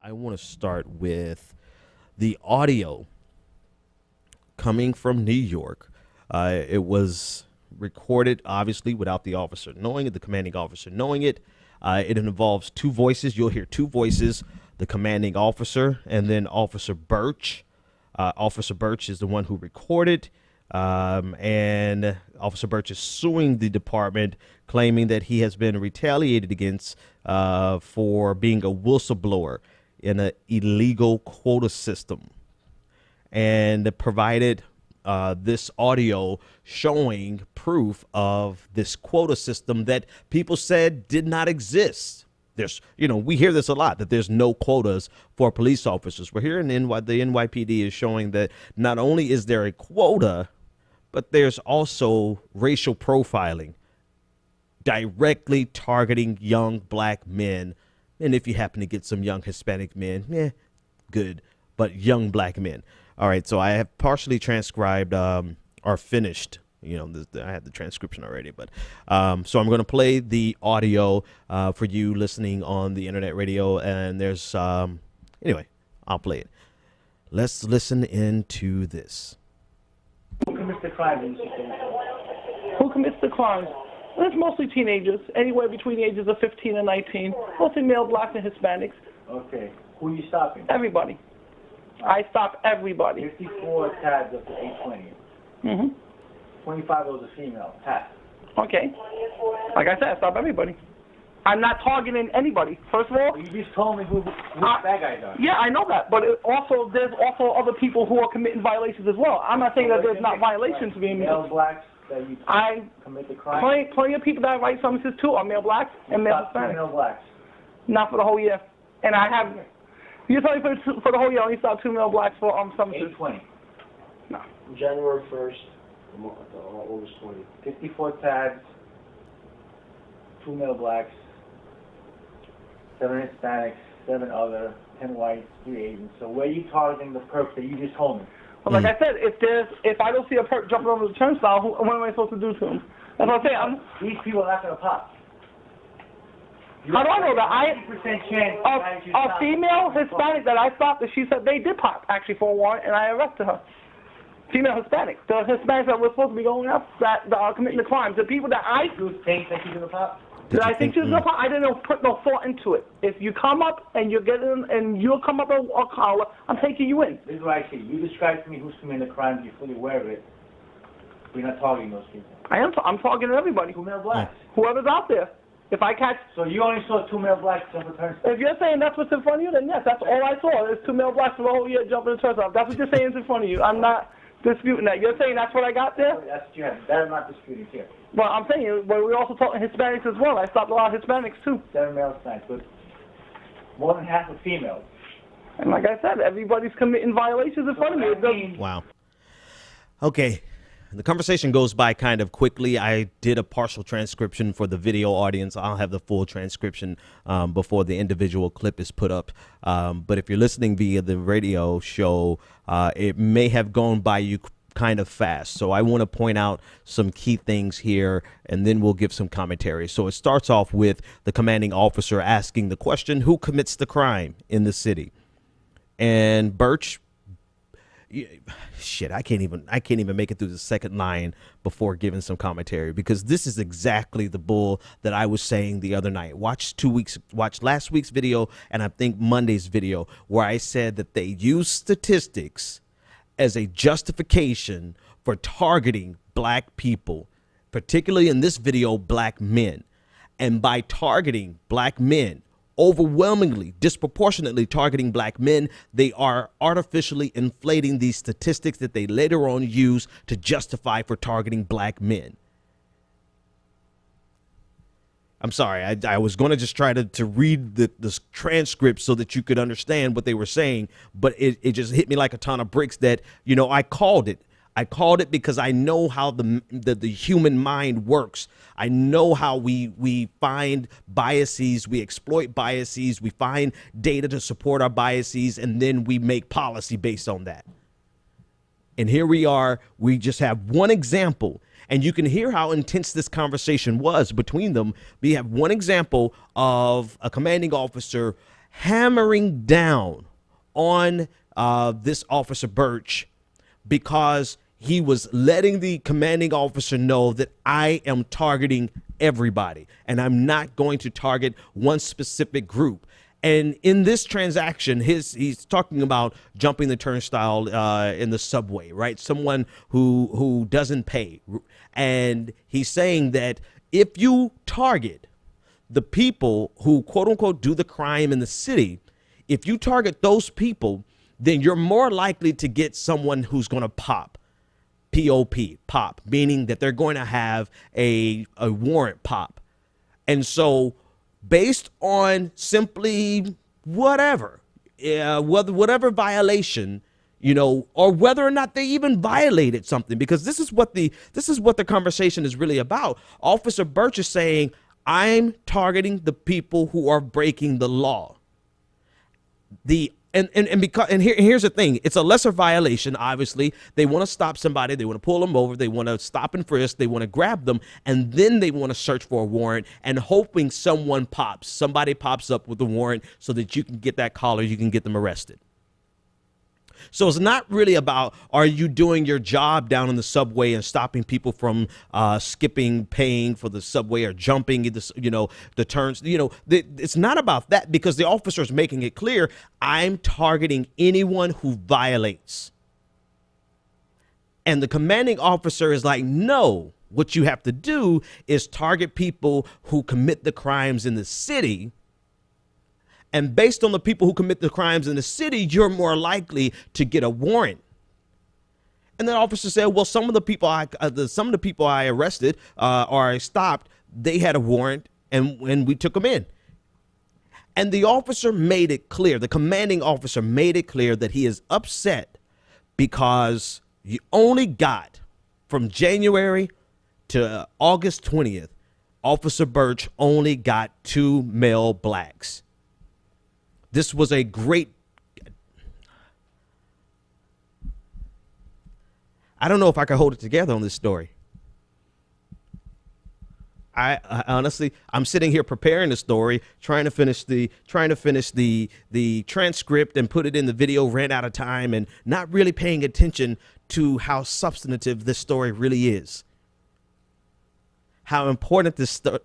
I want to start with the audio coming from New York. It was recorded, obviously, without the officer knowing it, the commanding officer knowing it. It involves two voices. You'll hear two voices, the commanding officer and then Officer Birch. Officer Birch is the one who recorded, and Officer Birch is suing the department, claiming that he has been retaliated against for being a whistleblower in an illegal quota system, and provided this audio showing proof of this quota system that people said did not exist. We hear this a lot, that there's no quotas for police officers. We're here in the NYPD is showing that not only is there a quota, but there's also racial profiling directly targeting young black men. And if you happen to get some young Hispanic men, good, but young black men. All right, so I have partially transcribed or finished. I had the transcription already, but so I'm going to play the audio for you listening on the internet radio. And there's anyway, I'll play it. Let's listen into this. Who commits the crimes? Who commits the crimes? Well, it's mostly teenagers, anywhere between the ages of 15 and 19, mostly male, blacks, and Hispanics. Okay. Who are you stopping? Everybody. I stop everybody. 54 tags up to 820. Mm-hmm. 25 of those are female. Pat. Okay. Like I said, I stop everybody. I'm not targeting anybody. First of all, You just told me who bad guys are. yeah, I know that, but there's also other people who are committing violations as well. I'm not saying that there's not violations being made. Male blacks that you commit the crime. Plenty of people that write summonses too are male blacks and male Hispanics. Male blacks. Not for the whole year, and I have. You told me for the whole year, I only stopped 2 male blacks for summonses. 820. No. January 1st, August 20th. 54 tags. 2 male blacks. 7 Hispanics. 7 other. 10 whites. 3 Asians. So where are you targeting the perps that you just told me? Well, like I said, if I don't see a perp jumping over the turnstile, what am I supposed to do to him? That's what I'm saying. These people are not going to pop. How do I know that? 80% chance A female Hispanic that I stopped, she said they did pop, actually, for a warrant, and I arrested her. Female Hispanic. The Hispanics that were supposed to be going up, that are committing the crimes. The people that You think that she's going to pop? Did I think she was going to pop? I didn't put no thought into it. If you come up and you're getting, and you'll come up a collar, I'm taking you in. This is what I see. You describe to me who's committing the crimes, you're fully aware of it. We're not targeting those people. I'm targeting everybody. 2 male blacks. Whoever's out there. If I catch... So you only saw 2 male blacks jump the turnstile? If you're saying that's what's in front of you, then yes, that's all I saw. There's 2 male blacks for the whole year jumping the turnstile. That's what you're saying is in front of you. I'm not disputing that. You're saying that's what I got there? That's what you have. That I'm not disputing here. Well, I'm saying, but we're also talking Hispanics as well. I stopped a lot of Hispanics, too. 7 male Hispanics, but more than half are females. And like I said, everybody's committing violations in front of me. It doesn't... Wow. Okay. The conversation goes by kind of quickly. I did a partial transcription for the video audience. I'll have the full transcription before the individual clip is put up. But if you're listening via the radio show, it may have gone by you kind of fast. So I want to point out some key things here, and then we'll give some commentary. So it starts off with the commanding officer asking the question, who commits the crime in the city? And Birch, shit, I can't even make it through the second line before giving some commentary, because this is exactly the bull that I was saying the other night. Watch last week's video, and I think Monday's video, where I said that they use statistics as a justification for targeting black people, particularly in this video, black men. And by targeting black men, overwhelmingly, disproportionately targeting black men, they are artificially inflating these statistics that they later on use to justify for targeting black men. I'm sorry, I was going to just try to read the transcript so that you could understand what they were saying, but it just hit me like a ton of bricks that, I called it. I called it because I know how the human mind works. I know how we find biases, we exploit biases, we find data to support our biases, and then we make policy based on that. And here we are, we just have one example, and you can hear how intense this conversation was between them. We have one example of a commanding officer hammering down on this Officer Birch because he was letting the commanding officer know that I am targeting everybody and I'm not going to target one specific group. And in this transaction, he's talking about jumping the turnstile in the subway, right? Someone who doesn't pay. And he's saying that if you target the people who, quote unquote, do the crime in the city, if you target those people, then you're more likely to get someone who's going to pop. P-O-P, pop, meaning that they're going to have a warrant pop. And so based on simply whatever violation, you know, or whether or not they even violated something, because this is what the conversation is really about. Officer Birch is saying, I'm targeting the people who are breaking the law. Here's the thing. It's a lesser violation. Obviously, they want to stop somebody. They want to pull them over. They want to stop and frisk. They want to grab them. And then they want to search for a warrant and hoping somebody pops up with a warrant so that you can get that collar. You can get them arrested. So it's not really about, are you doing your job down in the subway and stopping people from skipping, paying for the subway or jumping, the turns. It's not about that, because the officer is making it clear, I'm targeting anyone who violates. And the commanding officer is like, no, what you have to do is target people who commit the crimes in the city. And based on the people who commit the crimes in the city, you're more likely to get a warrant. And then the officer said, well, some of the people I arrested or I stopped, they had a warrant and we took them in. And the officer made it clear, the commanding officer made it clear that he is upset because you only got from January to August 20th, Officer Birch only got 2 male blacks. This was a great, I don't know if I can hold it together on this story. I honestly, I'm sitting here preparing the story, trying to finish the transcript and put it in the video, ran out of time, and not really paying attention to how substantive this story really is. How important this story.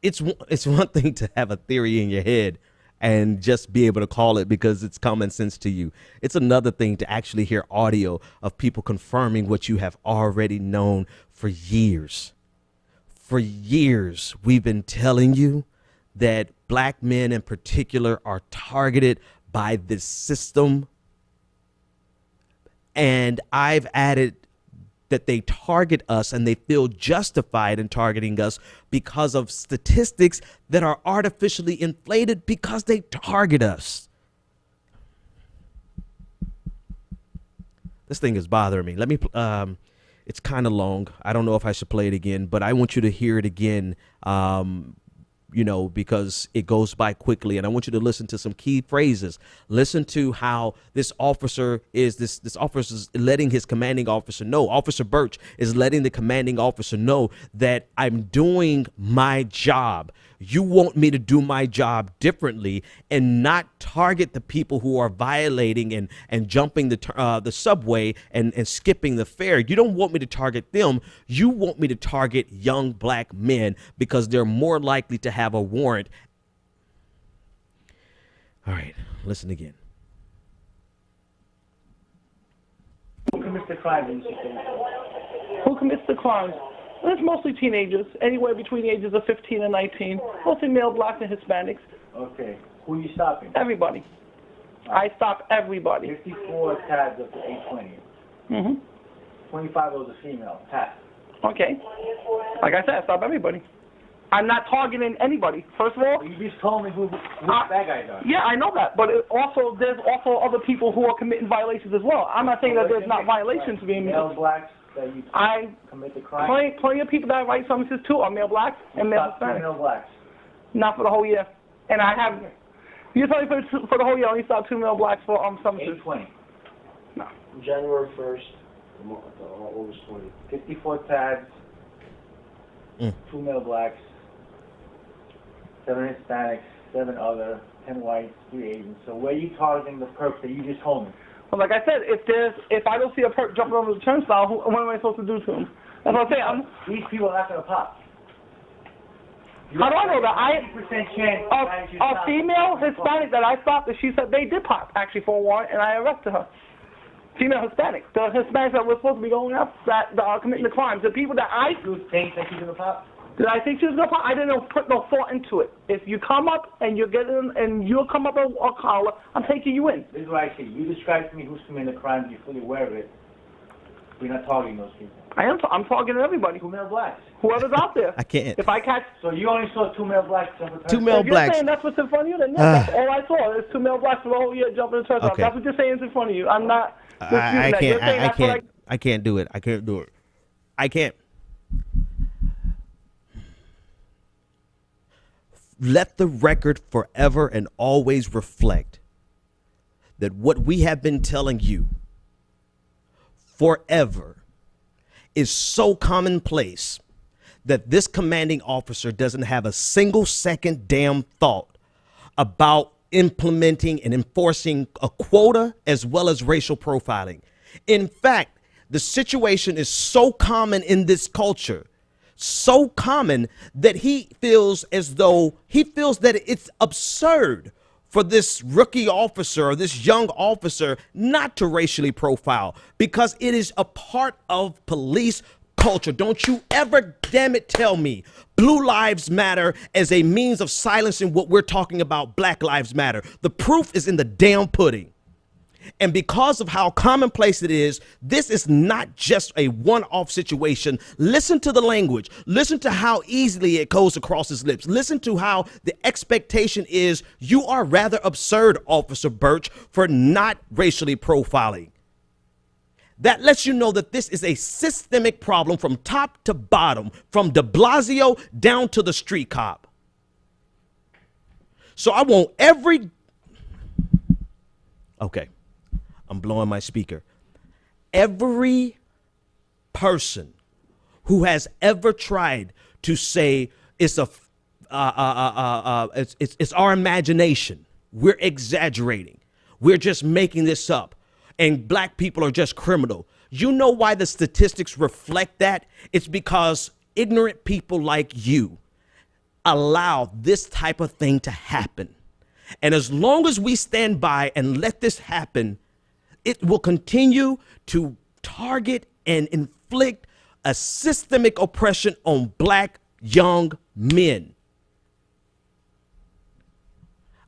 It's one thing to have a theory in your head and just be able to call it because it's common sense to you. It's another thing to actually hear audio of people confirming what you have already known for years. For years, we've been telling you that black men in particular are targeted by this system. And I've added that they target us and they feel justified in targeting us because of statistics that are artificially inflated because they target us. This thing is bothering me. Let me, it's kind of long. I don't know if I should play it again, but I want you to hear it again, because it goes by quickly. And I want you to listen to some key phrases. Listen to how this officer is letting his commanding officer know. Officer Birch is letting the commanding officer know that I'm doing my job. You want me to do my job differently and not target the people who are violating and jumping the subway and skipping the fare. You don't want me to target them. You want me to target young black men because they're more likely to have a warrant. All right, listen again. Who commits the crime in the city? Who commits the crimes? It's mostly teenagers, anywhere between the ages of 15 and 19, mostly male, blacks, and Hispanics. Okay. Who are you stopping? Everybody. I stop everybody. 54 tags up to 820. Mm-hmm. 25 of those are female. Pat. Okay. Like I said, I stop everybody. I'm not targeting anybody. First of all, You just told me who bad guys are. yeah, I know that, but there's also other people who are committing violations as well. I'm not saying that there's not violations being made. Male blacks that you commit the crime. Plenty of people that I write summonses to are male blacks and male Stop 2 Hispanics. male blacks. Not for the whole year. And I have, you tell me for the whole year, I only stopped 2 male blacks for summonses. 820. No. January 1st to August 20th. 54 tags, 2 male blacks, 7 Hispanics, 7 other, 10 whites, 3 Asians. So where are you targeting the perps that you just told me? Well, like I said, if I don't see a perp jumping over the turnstile, what am I supposed to do to him? That's what I'm saying. These people are not going to pop. How do I know that? 90% chance A female Hispanic that I stopped, she said they did pop, actually, for a warrant, and I arrested her. Female Hispanic. The Hispanics that were supposed to be going up, that are committing the crimes. The people that I... You think that she's going to pop? Did I think she was going to pop? I didn't put no thought into it. If you come up and you're getting, and you'll come up a collar, I'm taking you in. This is what I see. You describe to me who's committing the crimes, you're fully aware of it. We're not targeting those people. I'm targeting everybody. 2 male blacks. Whoever's out there. I can't. If I catch... So you only saw 2 male blacks jump the 2 male if blacks. you're saying that's what's in front of you, then yeah, that's all I saw. There's 2 male blacks the whole year jumping the turnstile. Okay. That's what you're saying is in front of you. I'm not... I that. You're saying that's what I can't do it. I can't do it. I can't. Let the record forever and always reflect that what we have been telling you forever is so commonplace that this commanding officer doesn't have a single second damn thought about implementing and enforcing a quota as well as racial profiling. In fact, the situation is so common in this culture, so common that he feels that it's absurd for this rookie officer or this young officer not to racially profile because it is a part of police culture. Don't you ever, damn it, tell me Blue Lives Matter as a means of silencing what we're talking about, Black Lives Matter. The proof is in the damn pudding. And because of how commonplace it is, this is not just a one-off situation. Listen to the language. Listen to how easily it goes across his lips. Listen to how the expectation is, you are rather absurd, Officer Birch, for not racially profiling. That lets you know that this is a systemic problem from top to bottom, from de Blasio down to the street cop. So I want okay, I'm blowing my speaker. Every person who has ever tried to say it's our imagination, we're exaggerating, we're just making this up, and black people are just criminal. You know why the statistics reflect that? It's because ignorant people like you allow this type of thing to happen. And as long as we stand by and let this happen, it will continue to target and inflict a systemic oppression on black young men.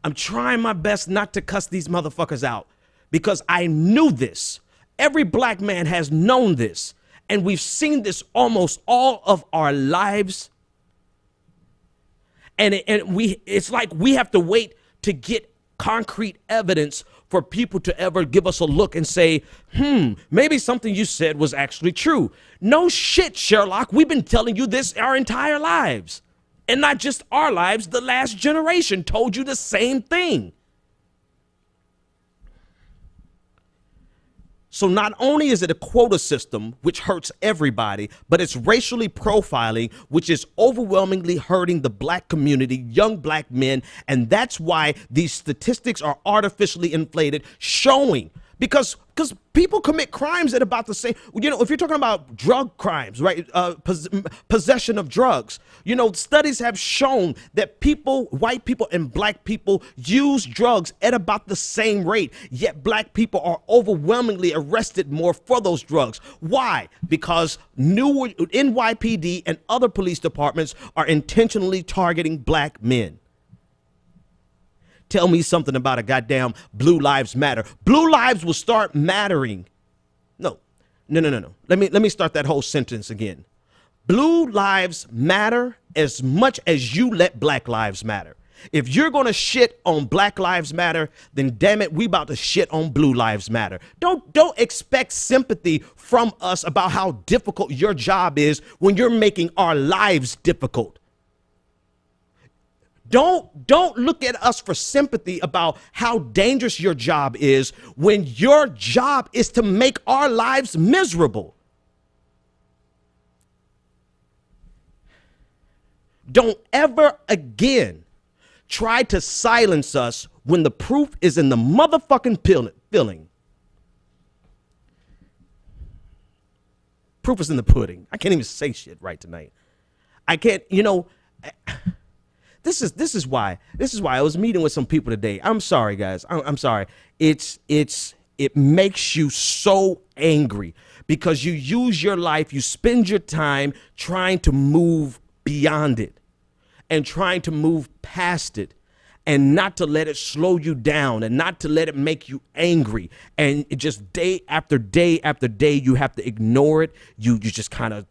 I'm trying my best not to cuss these motherfuckers out because I knew this. Every black man has known this. And we've seen this almost all of our lives. And it's like we have to wait to get concrete evidence for people to ever give us a look and say, maybe something you said was actually true. No shit, Sherlock. We've been telling you this our entire lives. And not just our lives, the last generation told you the same thing. So not only is it a quota system, which hurts everybody, but it's racially profiling, which is overwhelmingly hurting the black community, young black men. And that's why these statistics are artificially inflated, showing because people commit crimes at about the same, if you're talking about drug crimes, right? Possession of drugs, studies have shown that white people and black people use drugs at about the same rate, yet black people are overwhelmingly arrested more for those drugs. Why? Because new NYPD and other police departments are intentionally targeting black men. Tell me something about a goddamn Blue Lives Matter. Blue lives will start mattering. No. Let me start that whole sentence again. Blue lives matter as much as you let black lives matter. If you're going to shit on Black Lives Matter, then damn it, we about to shit on Blue Lives Matter. Don't expect sympathy from us about how difficult your job is when you're making our lives difficult. Don't look at us for sympathy about how dangerous your job is when your job is to make our lives miserable. Don't ever again try to silence us when the proof is in the motherfucking filling. Proof is in the pudding. I can't even say shit right tonight. I can't, this is why I was meeting with some people today. I'm sorry, guys. I'm sorry. It makes you so angry because you use your life, you spend your time trying to move beyond it and trying to move past it and not to let it slow you down and not to let it make you angry. And it just day after day after day, you have to ignore it. You just kind of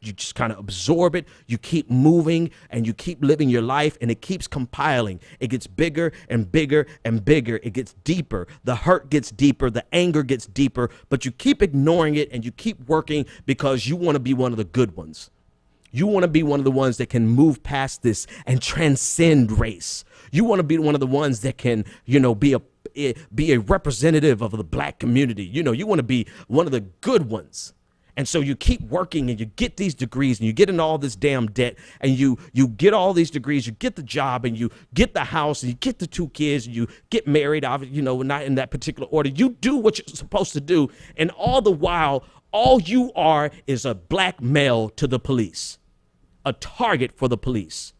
absorb it. You keep moving and you keep living your life and it keeps compiling. It gets bigger and bigger and bigger. It gets deeper. The hurt gets deeper. The anger gets deeper, but you keep ignoring it and you keep working because you want to be one of the good ones. You want to be one of the ones that can move past this and transcend race. You want to be one of the ones that can, be a representative of the black community. You want to be one of the good ones. And so you keep working and you get these degrees and you get in all this damn debt and you get all these degrees, you get the job and you get the house and you get the 2 kids and you get married, not in that particular order. You do what you're supposed to do. And all the while, all you are is a black male to the police. A target for the police.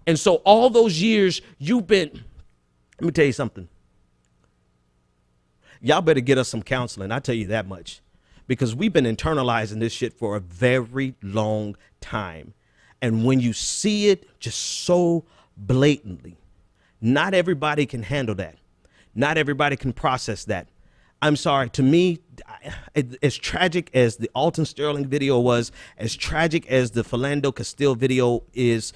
And so all those years you've been, let me tell you something. Y'all better get us some counseling. I tell you that much, because we've been internalizing this shit for a very long time. And when you see it just so blatantly, not everybody can handle that. Not everybody can process that. I'm sorry, to me, as tragic as the Alton Sterling video was, as tragic as the Philando Castile video is,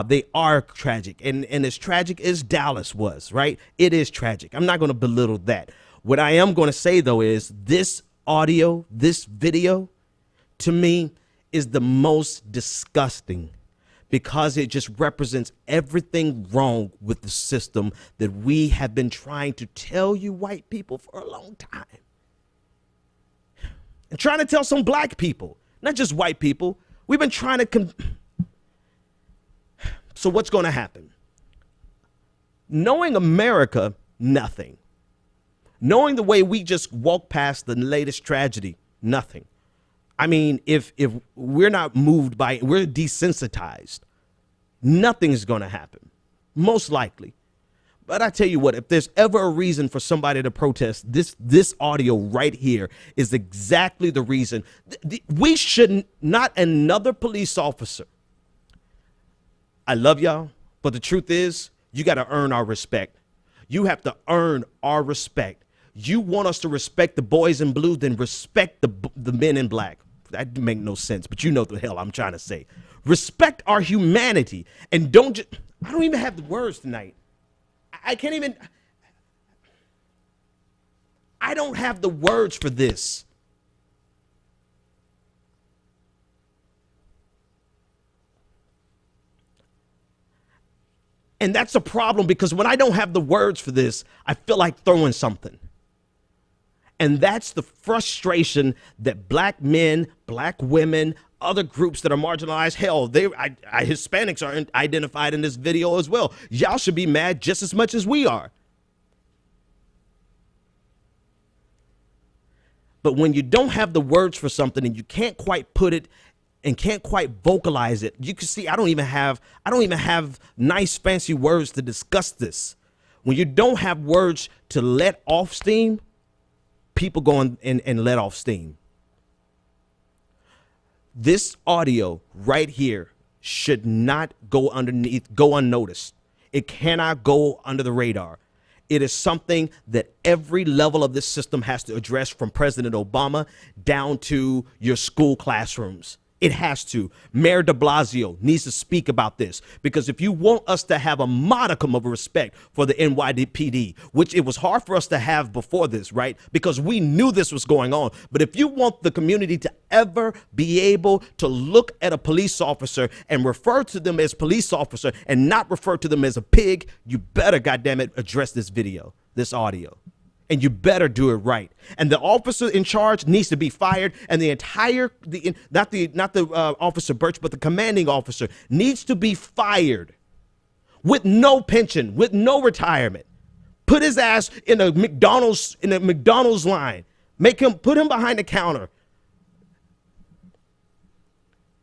they are tragic. And as tragic as Dallas was, right? It is tragic. I'm not going to belittle that. What I am going to say, though, is this audio, this video, to me, is the most disgusting because it just represents everything wrong with the system that we have been trying to tell you white people for a long time. And trying to tell some black people, not just white people. We've been trying to... So what's going to happen? Knowing America, nothing. Knowing the way we just walk past the latest tragedy, nothing. I mean, if we're not moved by it, we're desensitized, nothing's going to happen, most likely. But I tell you what, if there's ever a reason for somebody to protest, this audio right here is exactly the reason. We shouldn't, not another police officer. I love y'all, but the truth is, you got to earn our respect. You have to earn our respect. You want us to respect the boys in blue, then respect the men in black. That make no sense, but you know the hell I'm trying to say. Respect our humanity and don't just, I don't even have the words tonight. I can't even, I don't have the words for this. And that's a problem because when I don't have the words for this, I feel like throwing something. And that's the frustration that black men, black women, other groups that are marginalized, hell, Hispanics are identified in this video as well. Y'all should be mad just as much as we are. But when you don't have the words for something and you can't quite put it and can't quite vocalize it, you can see I don't even have nice fancy words to discuss this. When you don't have words to let off steam, people go on and let off steam. This audio right here should not go unnoticed. It cannot go under the radar. It is something that every level of this system has to address, from President Obama down to your school classrooms. It has to. Mayor de Blasio needs to speak about this, because if you want us to have a modicum of respect for the NYPD, which it was hard for us to have before this, right? Because we knew this was going on. But if you want the community to ever be able to look at a police officer and refer to them as police officer and not refer to them as a pig, you better, goddammit, address this video, this audio. And you better do it right. And the officer in charge needs to be fired. And the entire, not the Officer Birch, but the commanding officer needs to be fired with no pension, with no retirement. Put his ass in a McDonald's line. Put him behind the counter.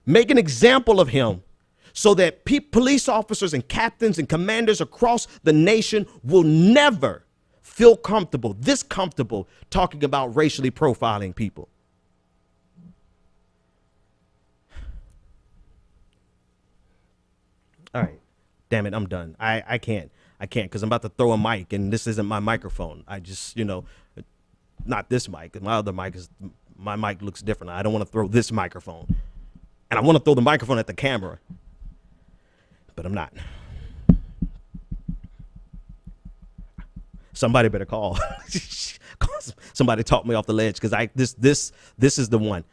Make an example of him so that police officers and captains and commanders across the nation will never feel this comfortable talking about racially profiling people. All right. Damn it, I'm done. I can't because I'm about to throw a mic and this isn't my microphone. I just, not this mic. My mic looks different. I don't want to throw this microphone. And I want to throw the microphone at the camera. But I'm not. Somebody better call. Somebody talk me off the ledge because this is the one.